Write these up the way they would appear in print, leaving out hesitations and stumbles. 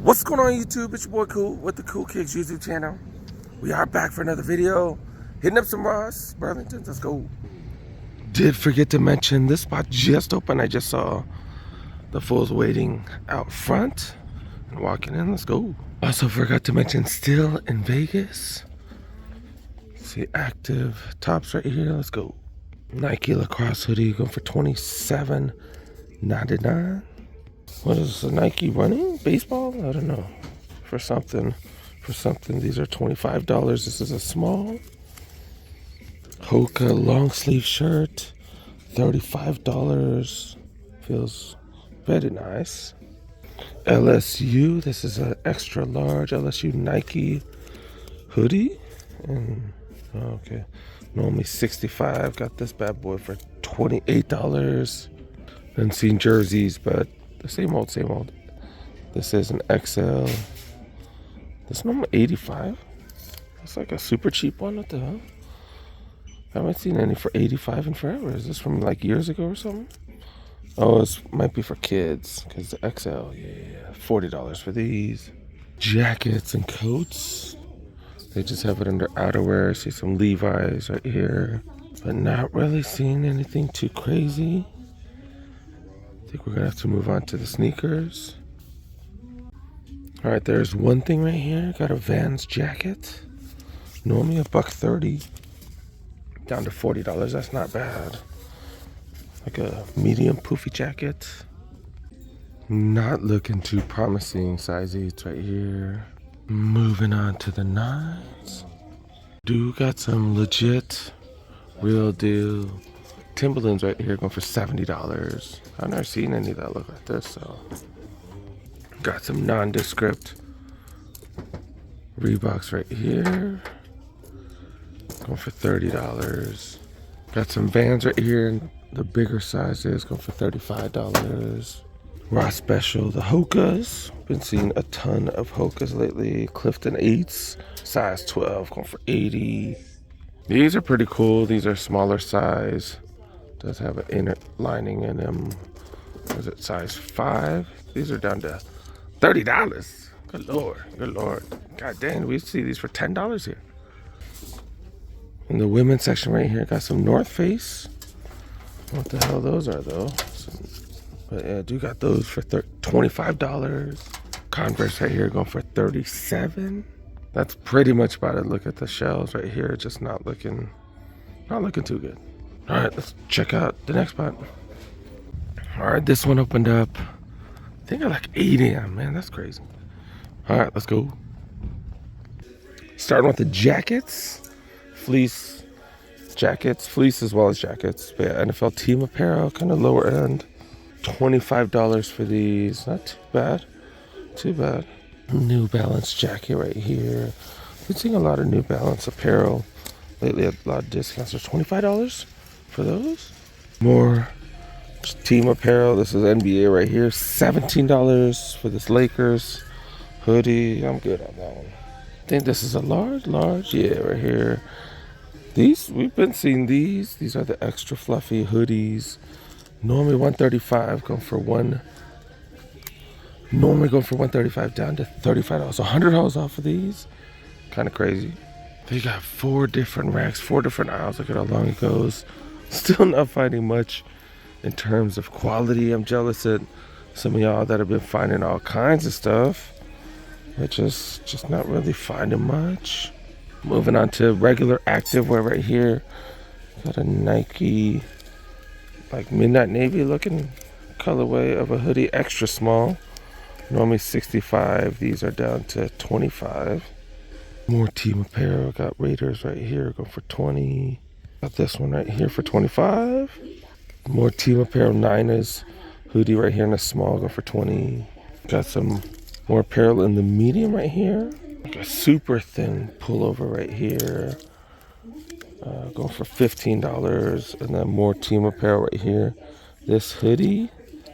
What's going on YouTube? It's your boy Cool with the Cool Kicks YouTube channel. We are back for another video. Hitting up some Ross, Burlington. Let's go. Did forget to mention this spot just opened. I just saw the fools waiting out front and walking in. Let's go. Also forgot to mention still in Vegas. See active tops right here. Let's go. Nike lacrosse hoodie going for $27.99. What is a Nike running? Baseball? I don't know. For something. These are $25. This is a small. Hoka long sleeve shirt. $35. Feels very nice. LSU. This is an extra large LSU Nike hoodie. And okay. Normally $65. Got this bad boy for $28. Haven't seen jerseys, but the same old. This is an XL. This normally $85. That's like a super cheap one. What the hell? I haven't seen any for $85 in forever. Is this from like years ago or something? Oh, it might be for kids because the XL. Yeah, $40 for these. Jackets and coats. They just have it under outerwear. See some Levi's right here, but not really seeing anything too crazy. I think we're gonna have to move on to the sneakers. All right, there's one thing right here. Got a Vans jacket. Normally $130, down to $40. That's not bad. Like a medium poofy jacket. Not looking too promising. Size 8 right here. Moving on to the 9s. Do got some legit, real deal Timberlands right here going for $70. I've never seen any that look like this, so. Got some nondescript Reeboks right here. Going for $30. Got some Vans right here in the bigger sizes going for $35. Raw Special, the Hokas. Been seeing a ton of Hokas lately. Clifton 8s, size 12 going for $80. These are pretty cool. These are smaller size. Does have an inner lining in them. Is it size 5? These are down to $30. Good lord. God dang, we see these for $10 here. In the women's section right here, got some North Face. What the hell those are though? But yeah, do got those for $25. Converse right here going for $37. That's pretty much about it. Look at the shelves right here, just not looking too good. All right, let's check out the next spot. All right, this one opened up, I think at like 8 a.m. Man, that's crazy. All right, let's go. Starting with the jackets, fleece jackets, fleece as well as jackets. But yeah, NFL team apparel, kind of lower end. $25 for these. Not too bad. New Balance jacket right here. Been seeing a lot of New Balance apparel lately. A lot of discounts. There's $25 for those. More team apparel. This is NBA right here. $17 for this Lakers hoodie. I'm good on that one. I think this is a large. Yeah, right here. These, we've been seeing these. These are the extra fluffy hoodies. Normally $135, going for $135 down to $35. $100 off of these. Kind of crazy. They got 4 different racks, 4 different aisles. Look at how long it goes. Still not finding much in terms of quality. I'm jealous at some of y'all that have been finding all kinds of stuff. But just not really finding much. Moving on to regular activewear right here. Got a Nike, like midnight navy looking colorway of a hoodie, extra small. Normally $65. These are down to $25. More team apparel. Got Raiders right here going for $20. Got this one right here for $25. More team apparel. Niners hoodie right here in a small going for $20. Got some more apparel in the medium right here. Like a super thin pullover right here. Going for $15. And then more team apparel right here. This hoodie.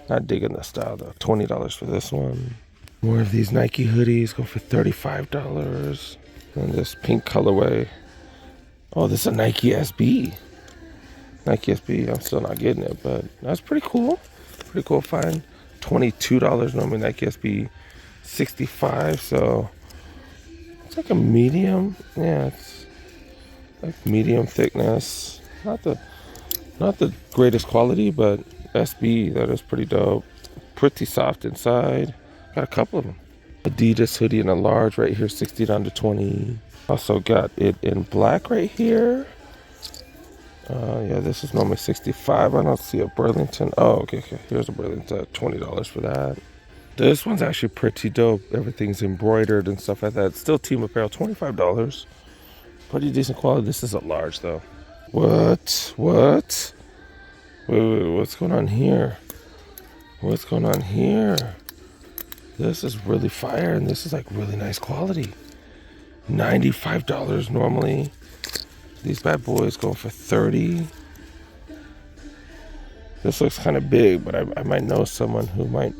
Not digging the style though. $20 for this one. More of these Nike hoodies going for $35. And this pink colorway. Oh, this is a Nike SB. Nike SB. I'm still not getting it, but that's pretty cool. Pretty cool find. $22 normally Nike SB 65. So it's like a medium. Yeah, it's like medium thickness. Not the greatest quality, but SB, that is pretty dope. Pretty soft inside. Got a couple of them. Adidas hoodie in a large right here, 60 down to 20. Also got it in black right here. Yeah, this is normally 65. I don't see a Burlington. Oh, okay. Here's a Burlington, $20 for that. This one's actually pretty dope. Everything's embroidered and stuff like that. Still team apparel, $25. Pretty decent quality. This is a large though. What? Wait, what's going on here? What's going on here? This is really fire, and this is like really nice quality. $95 normally. These bad boys going for 30. This looks kind of big, but I might know someone who might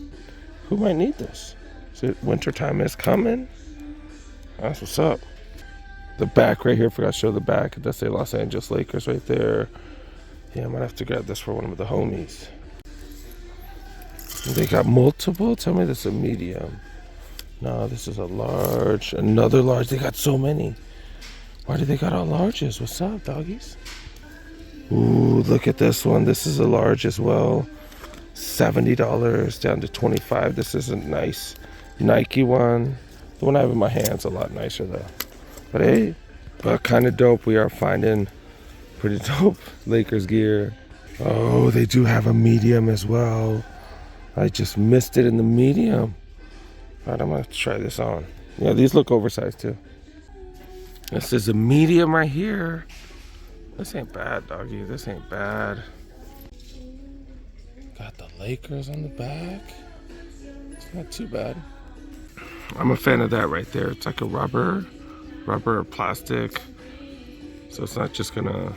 need this. So wintertime is coming. That's what's up. The back right here, forgot to show the back. It does say Los Angeles Lakers right there. Yeah, I might have to grab this for one of the homies. They got multiple. Tell me this is a medium. No, this is a large. Another large. They got so many. Why do they got all larges? What's up, doggies? Ooh, look at this one. This is a large as well. $70 down to 25. This is a nice Nike one. The one I have in my hand's a lot nicer though. But hey, kind of dope. We are finding pretty dope Lakers gear. Oh, they do have a medium as well. I just missed it in the medium. All right, I'm gonna try this on. Yeah, these look oversized too. This is a medium right here. This ain't bad, doggy. This ain't bad. Got the Lakers on the back. It's not too bad. I'm a fan of that right there. It's like a rubber or plastic. So it's not just gonna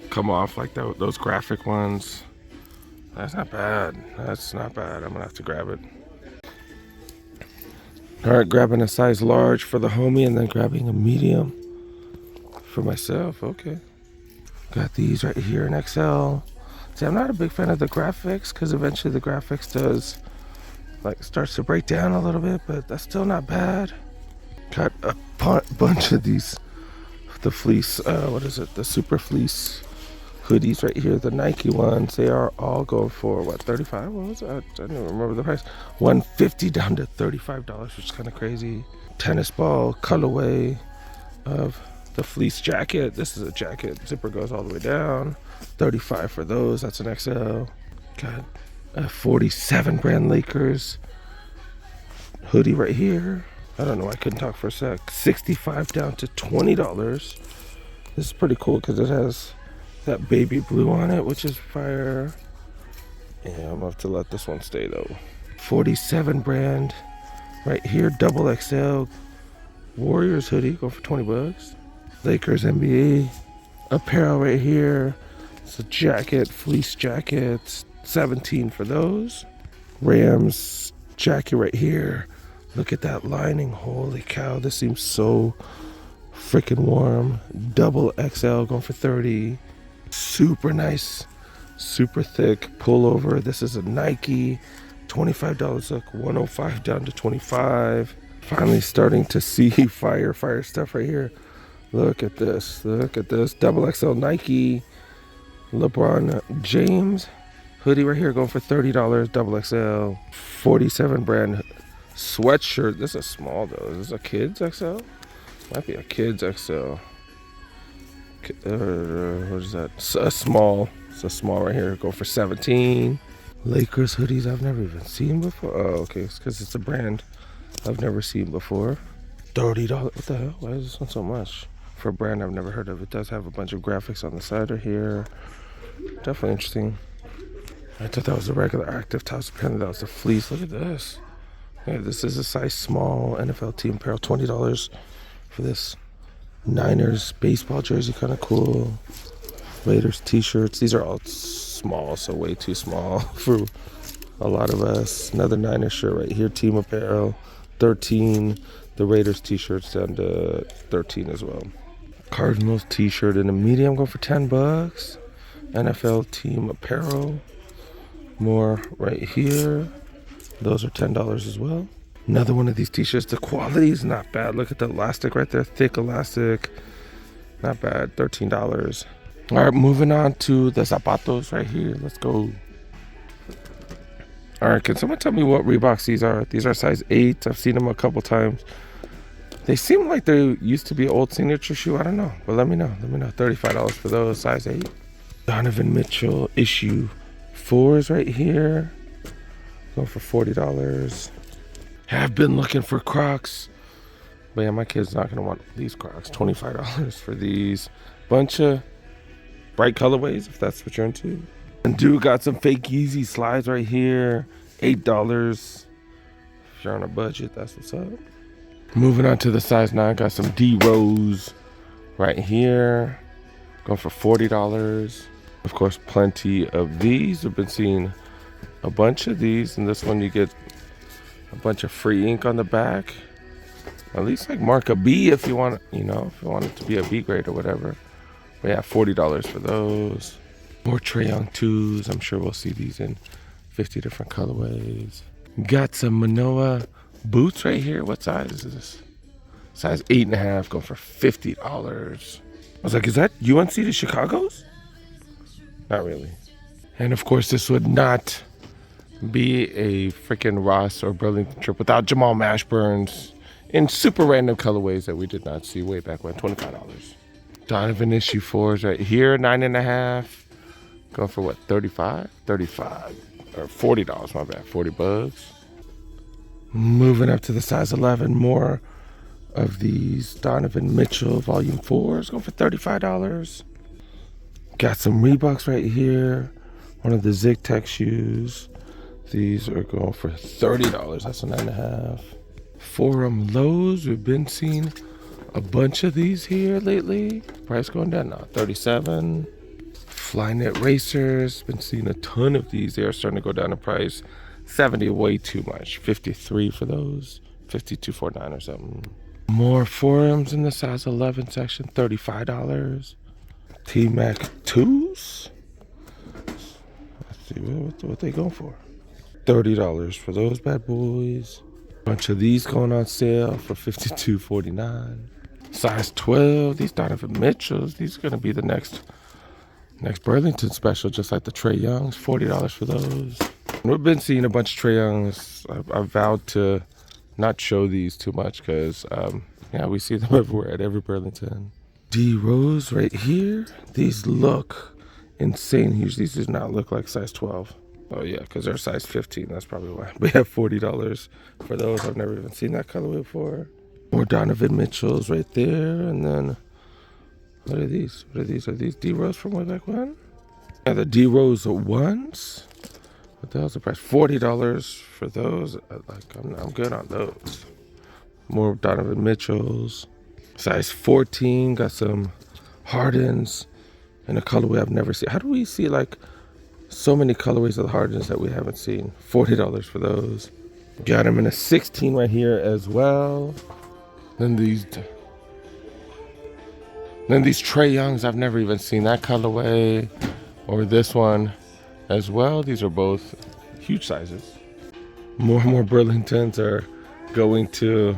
come off like those graphic ones. That's not bad. That's not bad. I'm gonna have to grab it. All right, grabbing a size large for the homie and then grabbing a medium for myself. Okay. Got these right here in XL. See, I'm not a big fan of the graphics because eventually the graphics starts to break down a little bit, but that's still not bad. Got a bunch of these, the fleece, the super fleece hoodies right here, the Nike ones. They are all going for what, 35? What was it? I don't even remember the price. 150 down to $35, which is kind of crazy. Tennis ball colorway of the fleece jacket. This is a jacket. Zipper goes all the way down. 35 for those. That's an XL. Got a 47 brand Lakers hoodie right here. I don't know. I couldn't talk for a sec. 65 down to $20. This is pretty cool because it has that baby blue on it, which is fire. Yeah, I'm gonna have to let this one stay though. 47 brand right here, double XL Warriors hoodie, go for $20. Lakers NBA apparel right here. It's a jacket, fleece jacket, 17 for those. Rams jacket right here. Look at that lining. Holy cow, this seems so freaking warm. Double XL going for 30. Super nice, super thick pullover. This is a Nike. $25. Look, 105 down to 25. Finally starting to see fire stuff right here. Look at this. Look at this. Double XL Nike LeBron James hoodie right here going for $30. Double XL. 47 brand sweatshirt. This is a small though. Is this a kid's XL? Might be a kid's XL. What is that? A small. It's a small right here. Go for 17. Lakers hoodies I've never even seen before. Oh, okay. It's because it's a brand I've never seen before. $30. What the hell? Why is this one so much? For a brand I've never heard of. It does have a bunch of graphics on the side right here. Definitely interesting. I thought that was a regular active tops. Apparently that was a fleece. Look at this. Yeah, this is a size small NFL team apparel. $20 for this Niners baseball jersey. Kind of cool. Raiders t-shirts. These are all small, so way too small for a lot of us. Another Niners shirt right here. Team apparel. 13. The Raiders t-shirts down to 13 as well. Cardinals t-shirt in a medium going for $10. NFL team apparel. More right here. Those are $10 as well. Another one of these t-shirts. The quality is not bad. Look at the elastic right there. Thick elastic. Not bad. $13. All right, moving on to the zapatos right here. Let's go. All right, can someone tell me what Reeboks these are? These are size 8. I've seen them a couple times. They seem like they used to be an old signature shoe. I don't know, but let me know. Let me know. $35 for those, size 8. Donovan Mitchell issue 4s right here. Going for $40. Have been looking for Crocs. But yeah, my kid's not gonna want these Crocs. $25 for these. Bunch of bright colorways, if that's what you're into. And dude got some fake Yeezy slides right here. $8. If you're on a budget, that's what's up. Moving on to the size 9, got some D Rose right here. Going for $40. Of course, plenty of these. We've been seeing a bunch of these. And this one you get a bunch of free ink on the back. At least like mark a B if you want, you know, if you want it to be a B grade or whatever. But yeah, $40 for those. More Trae Young 2s. I'm sure we'll see these in 50 different colorways. Got some Manoa boots right here. What size is this? Size 8.5, going for $50. I was like, is that UNC to Chicago's? Not really. And of course, this would not be a freaking Ross or Burlington trip without Jamal Mashburn's in super random colorways that we did not see way back when. $25. Donovan issue 4s right here, 9.5. Going for what, 35? 35 or $40, my bad, $40. Moving up to the size 11, more of these Donovan Mitchell volume 4s, going for $35. Got some Reeboks right here, one of the Zig Tech shoes. These are going for $30, that's a 9.5. Forum Lows, we've been seeing a bunch of these here lately. Price going down now, $37. Flyknit racers, been seeing a ton of these. They are starting to go down in price. $70, way too much. $53 for those. $52.49 or something. More Forums in the size 11 section, $35. T-Mac 2s. Let's see what they going for. $30 for those bad boys. Bunch of these going on sale for $52.49. Size 12. These Donovan Mitchells. These are gonna be the next Burlington special, just like the Trae Youngs. $40 for those. We've been seeing a bunch of Trae Youngs. I vowed to not show these too much because, yeah, we see them everywhere at every Burlington. D Rose right here. These look insane huge. These do not look like size 12. Oh yeah, because they're size 15. That's probably why. We have $40 for those. I've never even seen that colorway before. More Donovan Mitchells right there, and then. What are these? What are these? Are these D Rose from way back when? Yeah, the D Rose ones. What the hell's the price? $40 for those. I'm good on those. More Donovan Mitchells. Size 14. Got some Hardens in a colorway I've never seen. How do we see like so many colorways of the Hardens that we haven't seen? $40 for those. Got them in a 16 right here as well. Then these Trae Youngs, I've never even seen that colorway or this one as well. These are both huge sizes. More and more Burlingtons are going to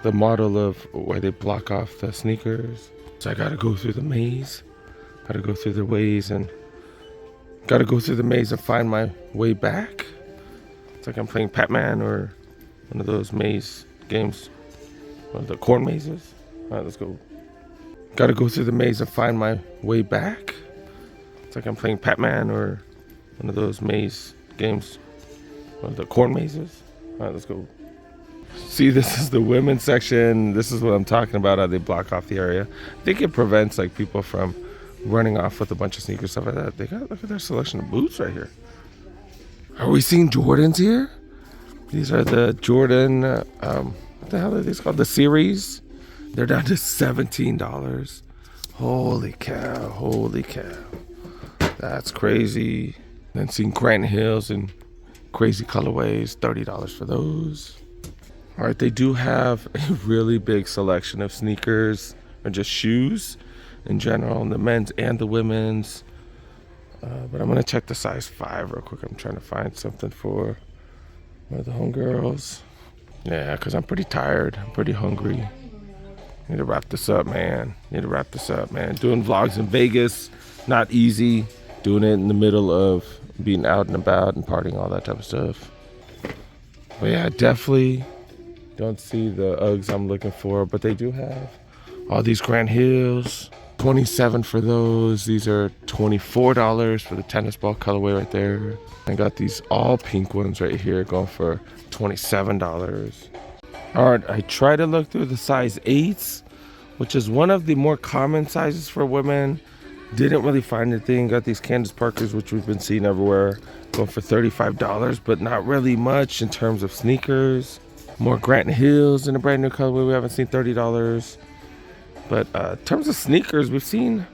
the model of where they block off the sneakers. So I gotta go through the maze. Gotta go through the ways and gotta go through the maze and find my way back. It's like I'm playing Pac-Man or one of those maze games. One of the corn mazes. All right, let's go. Gotta go through the maze and find my way back. It's like I'm playing Pac-Man or one of those maze games. One of the corn mazes. All right, let's go. See, this is the women's section. This is what I'm talking about, how they block off the area. I think it prevents like people from running off with a bunch of sneakers, stuff like that. They got, look at their selection of boots right here. Are we seeing Jordans here? These are the Jordan, what the hell are these called? The series. They're down to $17. Holy cow, holy cow. That's crazy. Then seeing Grant Hills and crazy colorways, $30 for those. All right, they do have a really big selection of sneakers or just shoes in general, in the men's and the women's. But I'm gonna check the size 5 real quick. I'm trying to find something for one of the homegirls. Yeah, because I'm pretty tired. I'm pretty hungry. Need to wrap this up, man. Need to wrap this up, man. Doing vlogs in Vegas, not easy. Doing it in the middle of being out and about and partying, all that type of stuff. But yeah, definitely don't see the Uggs I'm looking for, but they do have all these Grand Hills. $27 for those. These are $24 for the tennis ball colorway right there. I got these all pink ones right here going for $27. All right, I try to look through the size 8s, which is one of the more common sizes for women. Didn't really find anything. Got these Candace Parkers, which we've been seeing everywhere, going for $35, but not really much in terms of sneakers. More Grant Hills in a brand new colorway. We haven't seen $30. But in terms of sneakers, we've seen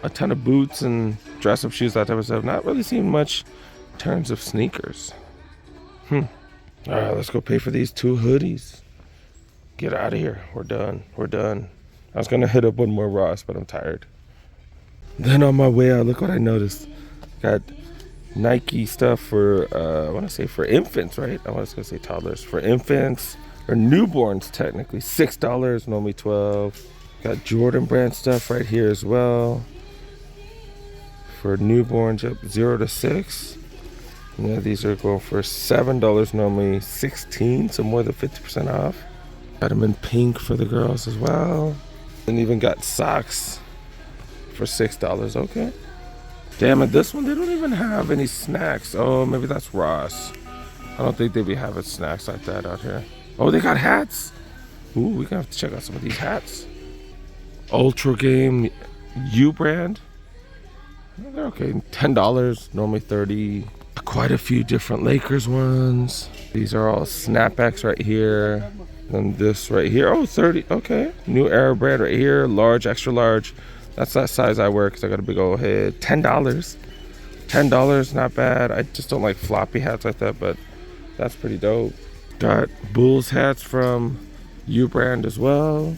a ton of boots and dress-up shoes, that type of stuff. Not really seeing much in terms of sneakers. All right, let's go pay for these 2 hoodies. Get out of here. We're done. We're done. I was gonna hit up one more Ross, but I'm tired. Then on my way out, look what I noticed. Got Nike stuff for, I want to say for infants, right? I was gonna say toddlers. For infants, or newborns technically, $6, normally $12. Got Jordan brand stuff right here as well. For newborns, up 0 to 6. Yeah, these are going for $7, normally $16, so more than 50% off. Got them in pink for the girls as well. And even got socks for $6. Okay. Damn it, this one, they don't even have any snacks. Oh, maybe that's Ross. I don't think they be having snacks like that out here. Oh, they got hats. Ooh, we're gonna have to check out some of these hats. Ultra Game U brand. They're okay. $10, normally $30. Quite a few different Lakers ones. These are all snapbacks right here. Then this right here. Oh, $30. Okay. New Era brand right here. Large, extra large. That's that size I wear because I got a big old head. $10. $10, not bad. I just don't like floppy hats like that, but that's pretty dope. Got Bulls hats from U brand as well.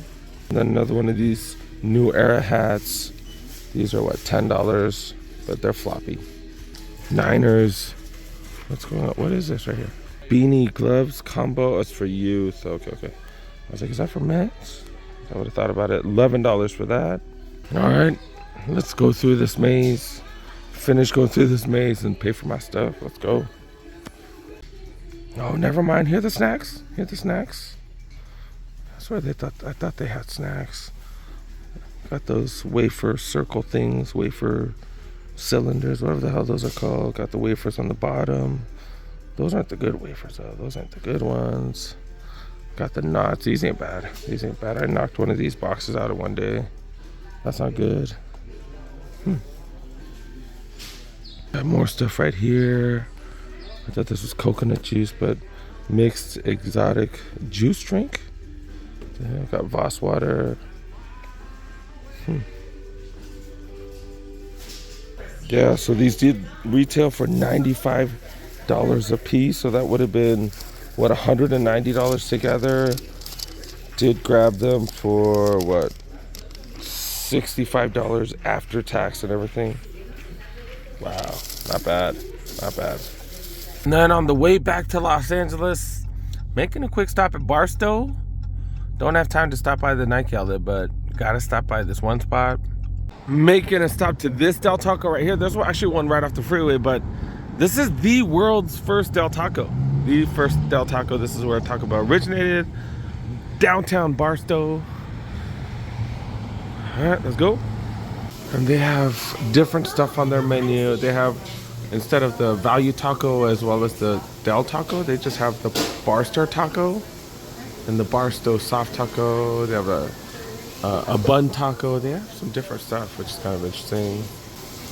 And then another one of these New Era hats. These are what, $10, but they're floppy. Niners. What's going on? What is this right here? Beanie gloves combo. It's for youth. Okay. I was like, is that for men's? I would have thought about it. $11 for that. All right, let's go through this maze. Finish going through this maze and pay for my stuff. Let's go. Oh, never mind. Here are the snacks. Here are the snacks. I swear I thought they had snacks. Got those wafer circle things, wafer cylinders, whatever the hell those are called. Got the wafers on the bottom. Those aren't the good wafers though. Those aren't the good ones. Got the knots. These ain't bad. These ain't bad. I knocked one of these boxes out in one day. That's not good. Got more stuff right here. I thought this was coconut juice, but mixed exotic juice drink. Yeah, got Voss water. Yeah, so these did retail for $95 a piece, so that would have been what, $190 together. Did grab them for what, $65 after tax and everything. Wow, not bad, not bad. And then on the way back to Los Angeles, making a quick stop at Barstow. Don't have time to stop by the Nike outlet, but gotta stop by this one spot. Making a stop to this Del Taco right here. There's actually one right off the freeway, but this is the world's first Del Taco. The first Del Taco. This is where Taco Bell originated. Downtown Barstow. All right, let's go. And they have different stuff on their menu. They have, instead of the value taco as well as the Del Taco, they just have the Barstow Taco and the Barstow soft taco. They have a bun taco. They have some different stuff, which is kind of interesting.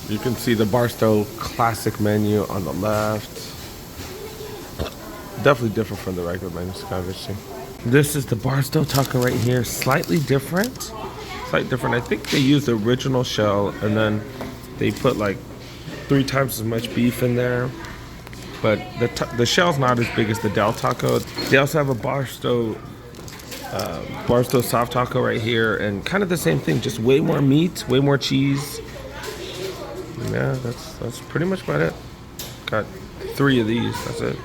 You can see the Barstow classic menu on the left. Definitely different from the regular menu. It's kind of interesting. This is the Barstow taco right here. Slightly different. Slightly different. I think they used the original shell and then they put like 3 times as much beef in there. But the shell's not as big as the Del Taco. They also have a Barstow soft taco right here, and kind of the same thing, just way more meat, way more cheese. Yeah, that's pretty much about it. Got 3 of these. That's it.